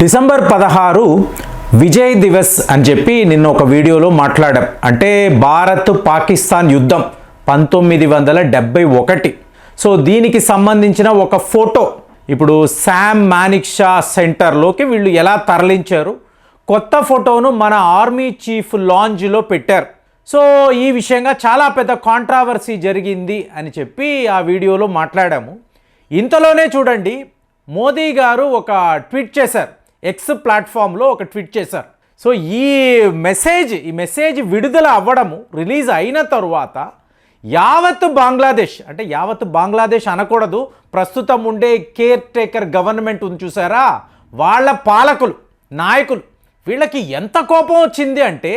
December 16 Vijay Divas అని చెప్పి నిన్న ఒక వీడియోలో మాట్లాడాం. అంటే భారత్ పాకిస్తాన్ యుద్ధం 1971. సో దీనికి సంబంధించిన ఒక ఫోటో ఇప్పుడు శామ్ మానిక్షా సెంటర్లోకి వీళ్ళు ఎలా తరలించారు, కొత్త ఫోటోను మన ఆర్మీ చీఫ్ లాంజ్లో పెట్టారు. సో ఈ విషయంగా చాలా పెద్ద కాంట్రావర్సీ జరిగింది అని చెప్పి ఆ వీడియోలో మాట్లాడాము. ఇంతలోనే చూడండి, మోదీ గారు ఒక ట్వీట్ చేశారు, ఎక్స్ ప్లాట్ఫామ్లో ఒక ట్వీట్ చేశారు. సో ఈ మెసేజ్ విడుదల అవ్వడము, రిలీజ్ అయిన తరువాత యావత్ బంగ్లాదేశ్ అనకూడదు, ప్రస్తుతం ఉండే కేర్ టేకర్ గవర్నమెంట్ ఉంది చూసారా, వాళ్ళ పాలకులు, నాయకులు, వీళ్ళకి ఎంత కోపం వచ్చింది అంటే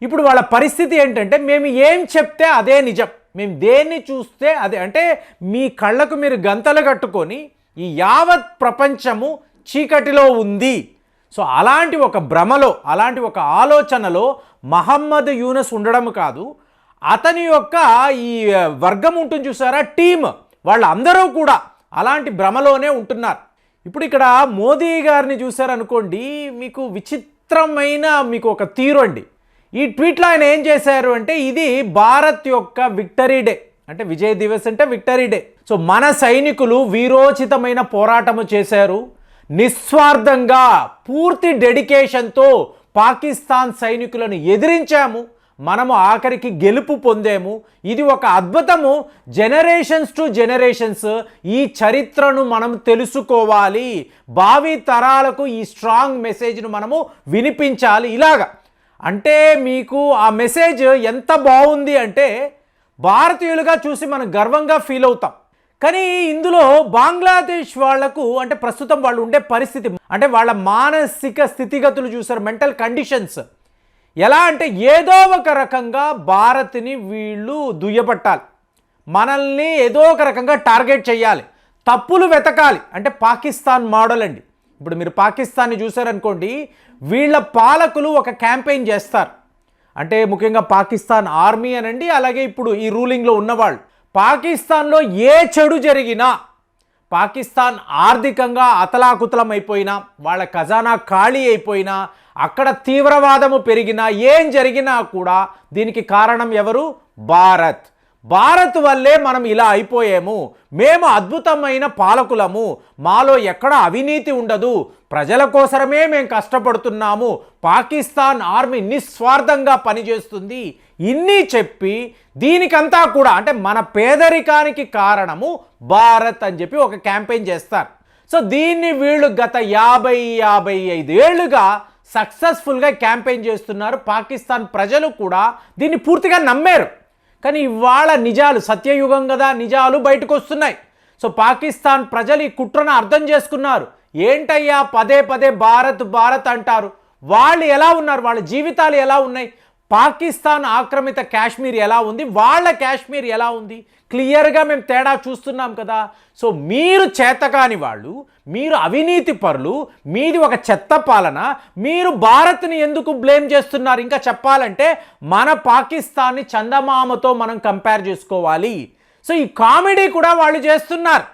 ఇప్పుడు వాళ్ళ పరిస్థితి ఏంటంటే, మేము ఏం చెప్తే అదే నిజం, మేము దేన్ని చూస్తే అదే, అంటే మీ కళ్ళకు మీరు గంతలు కట్టుకొని ఈ యావత్ ప్రపంచము చీకటిలో ఉంది. సో అలాంటి ఒక భ్రమలో, అలాంటి ఒక ఆలోచనలో మహమ్మద్ యూనస్ ఉండడం కాదు, అతని యొక్క ఈ వర్గం ఉంటుంది చూసారా, టీమ్, వాళ్ళందరూ కూడా అలాంటి భ్రమలోనే ఉంటున్నారు. ఇప్పుడు ఇక్కడ మోదీ గారిని చూశారనుకోండి, మీకు విచిత్రమైన మీకు ఒక తీరు అండి. ఈ ట్వీట్లో ఆయన ఏం చేశారు అంటే, ఇది భారత్ యొక్క విక్టరీ డే, అంటే విజయ్ దివస్ అంటే విక్టరీ డే. సో మన సైనికులు వీరోచితమైన పోరాటము చేశారు, నిస్వార్థంగా పూర్తి డెడికేషన్తో పాకిస్తాన్ సైనికులను ఎదిరించాము, మనము ఆఖరికి గెలుపు పొందాము. ఇది ఒక అద్భుతము. జనరేషన్స్ టు జనరేషన్స్ ఈ చరిత్రను మనం తెలుసుకోవాలి, భావి తరాలకు ఈ స్ట్రాంగ్ మెసేజ్ను మనము వినిపించాలి. ఇలాగా అంటే మీకు ఆ మెసేజ్ ఎంత బాగుంది అంటే భారతీయులుగా చూసి మనం గర్వంగా ఫీల్ అవుతాం. కానీ ఇందులో బంగ్లాదేశ్ వాళ్లకు, అంటే ప్రస్తుతం వాళ్ళు ఉండే పరిస్థితి, అంటే వాళ్ళ మానసిక స్థితిగతులు చూసారు, మెంటల్ కండిషన్స్ ఎలా అంటే ఏదో ఒక రకంగా భారత్ని వీళ్ళు దుయ్యబట్టాలి, మనల్ని ఏదో ఒక రకంగా టార్గెట్ చేయాలి, తప్పులు వెతకాలి. అంటే పాకిస్తాన్ మోడల్ అండి. ఇప్పుడు మీరు పాకిస్తాన్ని చూసారనుకోండి, వీళ్ళ పాలకులు ఒక క్యాంపెయిన్ చేస్తారు. అంటే ముఖ్యంగా పాకిస్తాన్ ఆర్మీ అనండి, అలాగే ఇప్పుడు ఈ రూలింగ్లో ఉన్నవాళ్ళు, పాకిస్తాన్లో ఏ చెడు జరిగినా, పాకిస్తాన్ ఆర్థికంగా అతలాకుతలం అయిపోయినా, వాళ్ళ ఖజానా ఖాళీ అయిపోయినా, అక్కడ తీవ్రవాదము పెరిగినా, ఏం జరిగినా కూడా దీనికి కారణం ఎవరు? భారత్ వల్లే మనం ఇలా అయిపోయాము, మేము అద్భుతమైన పాలకులము, మాలో ఎక్కడ అవినీతి ఉండదు, ప్రజల కోసమే మేము కష్టపడుతున్నాము, పాకిస్తాన్ ఆర్మీ నిస్వార్థంగా పనిచేస్తుంది, ఇన్ని చెప్పి దీనికంతా కూడా, అంటే మన పేదరికానికి కారణము భారత్ అని చెప్పి ఒక క్యాంపెయిన్ చేస్తారు. సో దీన్ని వీళ్ళు గత 50-55 ఏళ్లుగా సక్సెస్ఫుల్గా క్యాంపెయిన్ చేస్తున్నారు. పాకిస్తాన్ ప్రజలు కూడా దీన్ని పూర్తిగా నమ్మారు. కానీ ఇవాళ నిజాలు, సత్యయుగం కదా, నిజాలు బయటకు వస్తున్నాయి. సో పాకిస్తాన్ ప్రజలు ఈ కుట్రను అర్థం చేసుకున్నారు. ఏంటయ్యా పదే భారత్ అంటారు, వాళ్ళు ఎలా ఉన్నారు, వాళ్ళ జీవితాలు ఎలా ఉన్నాయి, పాకిస్తాన్ ఆక్రమిత కాశ్మీర్ ఎలా ఉంది, వాళ్ళ కాశ్మీర్ ఎలా ఉంది, క్లియర్గా మేము తేడా చూస్తున్నాం కదా. సో మీరు చేతకాని వాళ్ళు, మీరు అవినీతి పరులు, మీది ఒక చెత్త పాలన, మీరు భారత్ని ఎందుకు బ్లేమ్ చేస్తున్నారు? ఇంకా చెప్పాలంటే మన పాకిస్తాన్ని చందమామతో మనం కంపేర్ చేసుకోవాలి. సో ఈ కామెడీ కూడా వాళ్ళు చేస్తున్నారు.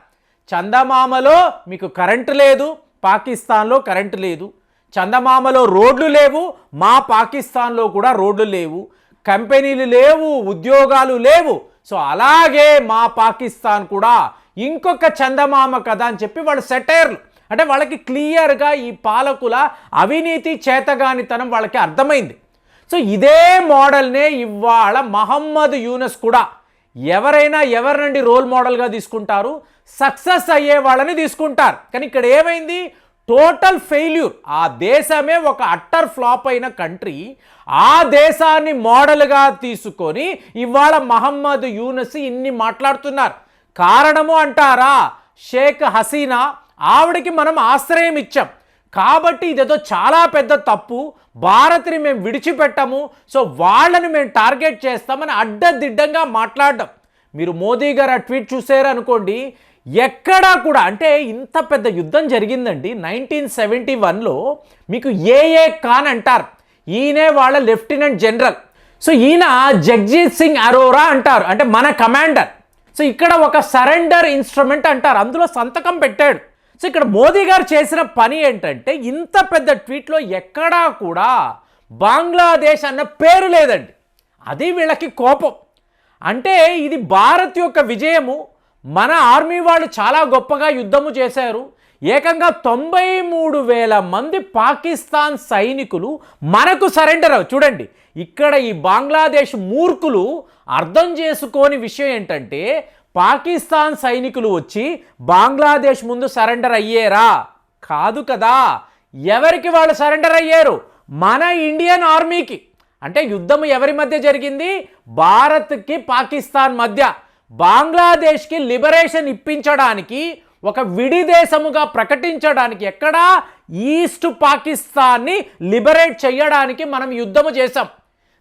చందమామలో మీకు కరెంటు లేదు, పాకిస్తాన్లో కరెంటు లేదు, చందమామలో రోడ్లు లేవు, మా పాకిస్తాన్లో కూడా రోడ్లు లేవు, కంపెనీలు లేవు, ఉద్యోగాలు లేవు. సో అలాగే మా పాకిస్తాన్ కూడా ఇంకొక చందమామ కదా అని చెప్పి వాళ్ళు సెటైర్లు, అంటే వాళ్ళకి క్లియర్గా ఈ పాలకుల అవినీతి చేతగానితనం వాళ్ళకి అర్థమైంది. సో ఇదే మోడల్నే ఇవాళ మహమ్మద్ యూనస్ కూడా, ఎవరైనా ఎవరినండి రోల్ మోడల్గా తీసుకుంటారు? సక్సెస్ అయ్యే వాళ్ళని తీసుకుంటారు. కానీ ఇక్కడ ఏమైంది? Total failure. ఆ దేశమే ఒక అట్టర్ ఫ్లాప్ అయిన కంట్రీ, ఆ దేశాన్ని మోడల్గా తీసుకొని ఇవాళ మహమ్మద్ యూనస్ ఇన్ని మాట్లాడుతున్నారు. కారణము అంటారా, షేక్ హసీనా, ఆవిడకి మనం ఆశ్రయం ఇచ్చాం కాబట్టి ఇదేదో చాలా పెద్ద తప్పు, భారత్ని మేము విడిచిపెట్టము, సో వాళ్ళని మేము టార్గెట్ చేస్తామని అడ్డదిడ్డంగా మాట్లాడడం. మీరు మోదీ గారు ఆ ట్వీట్ చూసారు అనుకోండి, ఎక్కడా కూడా, అంటే ఇంత పెద్ద యుద్ధం జరిగిందండి 1971లో. మీకు ఏఏ ఖాన్ అంటారు, ఈయనే వాళ్ళ లెఫ్టినెంట్ జనరల్. సో ఈయన జగ్జీత్ సింగ్ అరోరా అంటారు, అంటే మన కమాండర్. సో ఇక్కడ ఒక సరెండర్ ఇన్స్ట్రుమెంట్ అంటారు, అందులో సంతకం పెట్టాడు. సో ఇక్కడ మోదీ గారు చేసిన పని ఏంటంటే ఇంత పెద్ద ట్వీట్లో ఎక్కడా కూడా బంగ్లాదేశ్ అన్న పేరు లేదండి. అది వీళ్ళకి కోపం. అంటే ఇది భారత్ యొక్క విజయము, మన ఆర్మీ వాళ్ళు చాలా గొప్పగా యుద్ధము చేశారు, ఏకంగా 93,000 మంది పాకిస్తాన్ సైనికులు మనకు సరెండర్ చూడండి. ఇక్కడ ఈ బంగ్లాదేశ్ మూర్ఖులు అర్థం చేసుకోని విషయం ఏంటంటే పాకిస్తాన్ సైనికులు వచ్చి బంగ్లాదేశ్ ముందు సరెండర్ అయ్యేరా? కాదు కదా. ఎవరికి వాళ్ళు సరెండర్ అయ్యారు? మన ఇండియన్ ఆర్మీకి. అంటే యుద్ధం ఎవరి మధ్య జరిగింది? భారత్కి పాకిస్తాన్ మధ్య. బంగ్లాదేశ్కి లిబరేషన్ ఇప్పించడానికి, ఒక విడి దేశముగా ప్రకటించడానికి, ఎక్కడా ఈస్ట్ పాకిస్తాన్ని లిబరేట్ చేయడానికి మనం యుద్ధము చేశాం.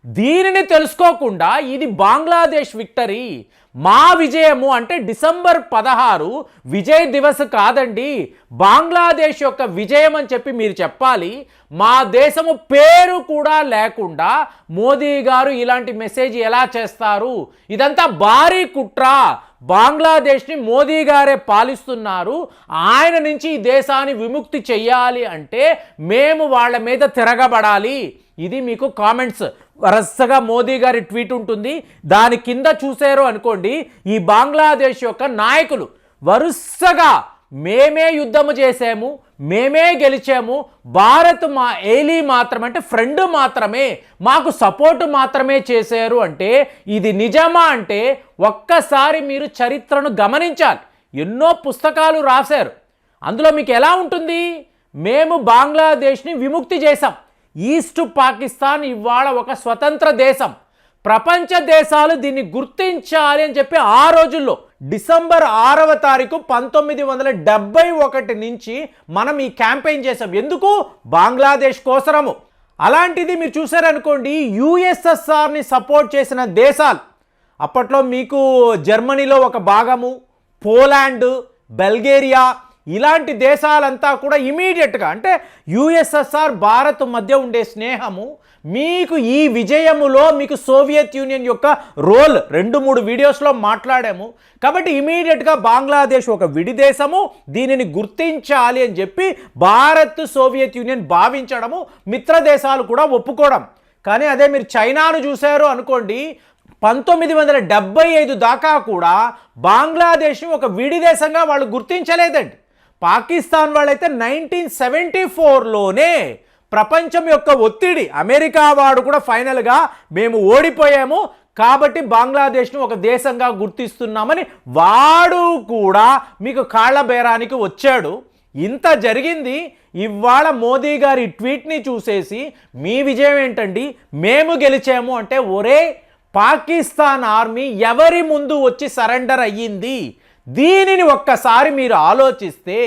దీనిని తెలుసుకోకుండా ఇది బంగ్లాదేశ్ విక్టరీ, మా విజయము అంటే డిసెంబర్ 16 విజయ్ దివస్ కాదండి, బంగ్లాదేశ్ యొక్క విజయం అని చెప్పి మీరు చెప్పాలి. మా దేశము పేరు కూడా లేకుండా మోదీ గారు ఇలాంటి మెసేజ్ ఎలా చేస్తారు? ఇదంతా భారీ కుట్ర. బంగ్లాదేశ్ని మోదీ గారే పాలిస్తున్నారు. ఆయన నుంచి ఈ దేశాన్ని విముక్తి చెయ్యాలి అంటే మేము వాళ్ళ మీద తిరగబడాలి. ఇది మీకు కామెంట్స్ వరుసగా మోదీ గారి ట్వీట్ ఉంటుంది. దాని కింద చూసారు అనుకోండి, ఈ బంగ్లాదేశ్ యొక్క నాయకులు వరుసగా మేమే యుద్ధము చేసాము, మేమే గెలిచాము, భారత్ మా ఏలీ మాత్రమే అంటే ఫ్రెండ్ మాత్రమే, మాకు సపోర్టు మాత్రమే చేశారు. అంటే ఇది నిజమా అంటే ఒక్కసారి మీరు చరిత్రను గమనించాలి. ఎన్నో పుస్తకాలు రాశారు. అందులో మీకు ఎలా ఉంటుంది? మేము బంగ్లాదేశ్ని విముక్తి చేశాం, ఈస్ట్ పాకిస్తాన్ ఇవాళ ఒక స్వతంత్ర దేశం, ప్రపంచ దేశాలు దీన్ని గుర్తించాలి అని చెప్పి ఆ రోజుల్లో డిసెంబర్ 6వ తారీఖు 1971 నుంచి మనం ఈ క్యాంపెయిన్ చేసాం. ఎందుకు? బంగ్లాదేశ్ కోసరము. అలాంటిది మీరు చూసారనుకోండి, యుఎస్ఎస్ఆర్ని సపోర్ట్ చేసిన దేశాలు అప్పట్లో మీకు జర్మనీలో ఒక భాగము, పోలాండ్, బల్గేరియా, ఇలాంటి దేశాలంతా కూడా ఇమీడియట్గా అంటే యుఎస్ఎస్ఆర్ భారత్ మధ్య ఉండే స్నేహము, మీకు ఈ విజయములో మీకు సోవియట్ యూనియన్ యొక్క రోల్ 2-3 వీడియోస్లో మాట్లాడాము. కాబట్టి ఇమీడియట్గా బంగ్లాదేశ్ ఒక విడి దేశము, దీనిని గుర్తించాలి అని చెప్పి భారత్ సోవియట్ యూనియన్ భావించడము, మిత్ర దేశాలు కూడా ఒప్పుకోవడం. కానీ అదే మీరు చైనాను చూశారు అనుకోండి, 1975 దాకా కూడా బంగ్లాదేశ్ని ఒక విడి దేశంగా వాళ్ళు గుర్తించలేదండి. పాకిస్తాన్ వాళ్ళైతే 1974లోనే ప్రపంచం యొక్క ఒత్తిడి, అమెరికా వాడు కూడా ఫైనల్గా మేము ఓడిపోయాము కాబట్టి బంగ్లాదేశ్ను ఒక దేశంగా గుర్తిస్తున్నామని వాడు కూడా మీకు కాళ్ళ బేరానికి వచ్చాడు. ఇంత జరిగింది. ఇవాళ మోదీ గారి ట్వీట్ని చూసేసి మీ విజయం ఏంటండి, మేము గెలిచాము అంటే, ఒరే పాకిస్తాన్ ఆర్మీ ఎవరి ముందు వచ్చి సరెండర్ అయ్యింది? దీనిని ఒక్కసారి మీరు ఆలోచిస్తే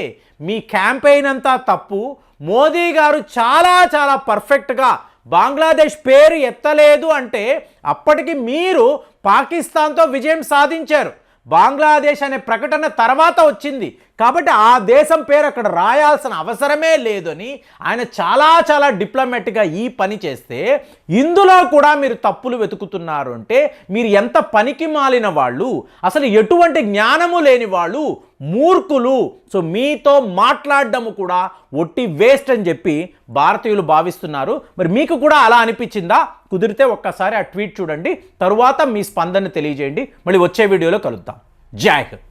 మీ క్యాంపెయిన్ అంతా తప్పు. మోదీ గారు చాలా చాలా పర్ఫెక్ట్గా బంగ్లాదేశ్ పేరు ఎత్తలేదు అంటే అప్పటికి మీరు పాకిస్తాన్తో విజయం సాధించారు. బంగ్లాదేశ్ అనే ప్రకటన తర్వాత వచ్చింది కాబట్టి ఆ దేశం పేరు అక్కడ రాయాల్సిన అవసరమే లేదని ఆయన చాలా చాలా డిప్లొమాటిక్గా ఈ పని చేస్తే, ఇందులో కూడా మీరు తప్పులు వెతుకుతున్నారు అంటే మీరు ఎంత పనికి మాలిన వాళ్ళు, అసలు ఎటువంటి జ్ఞానము లేని వాళ్ళు, మూర్ఖులు. సో మీతో మాట్లాడడము కూడా ఒట్టి వేస్ట్ అని చెప్పి భారతీయులు భావిస్తున్నారు. మరి మీకు కూడా అలా అనిపించిందా? కుదిరితే ఒక్కసారి ఆ ట్వీట్ చూడండి, తరువాత మీ స్పందన తెలియజేయండి. మళ్ళీ వచ్చే వీడియోలో కలుద్దాం. జై హింద్.